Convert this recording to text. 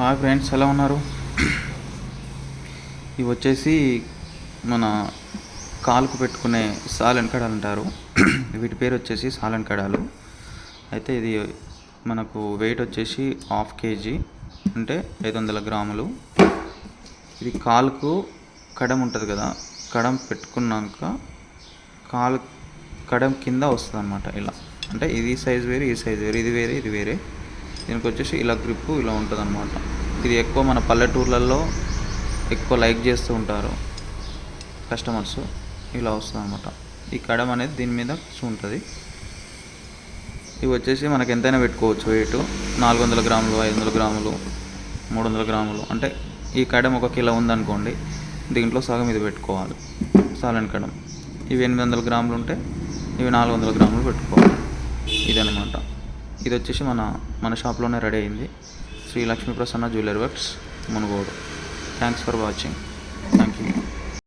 Hi friends, ఎలా ఉన్నారు? ఇవి వచ్చేసి మన కాలుకు పెట్టుకునే సాలెన్ కడాలు అంటారు. వీటి పేరు వచ్చేసి సాలెన్ కడాలు. అయితే ఇది మనకు వెయిట్ వచ్చేసి 1/2 kg, అంటే 500 గ్రాములు. ఇది కాలుకు కడం ఉంటుంది కదా, కడం పెట్టుకున్నాక కాలు కడం కింద వస్తుంది అన్నమాట. ఇలా అంటే ఇది సైజ్ వేరే, ఈ సైజ్ వేరే, ఇది వేరే, ఇది వేరే. దీనికి వచ్చేసి ఇలా గ్రిప్పు ఇలా ఉంటుంది అన్నమాట. ఇది ఎక్కువ మన పల్లెటూర్లలో ఎక్కువ లైక్ చేస్తూ ఉంటారు కస్టమర్స్. ఇలా వస్తుంది అన్నమాట. ఈ కడం అనేది దీని మీద ఉంటుంది. ఇవి వచ్చేసి మనకు ఎంతైనా పెట్టుకోవచ్చు. వెయిట్ 400 గ్రాములు, 500 గ్రాములు, 300 గ్రాములు. అంటే ఈ కడం 1 కిలో ఉందనుకోండి, దీంట్లో సగం ఇది పెట్టుకోవాలి సాలెన్ కడం. ఇవి 800 గ్రాములు ఉంటే ఇవి 400 గ్రాములు పెట్టుకోవాలి. ఇదనమాట. ఇది వచ్చేసి మన షాప్లోనే రెడీ అయింది. Shri Lakshmi Prasanna jewellery works, Munugodu. Thanks for watching. Thank you.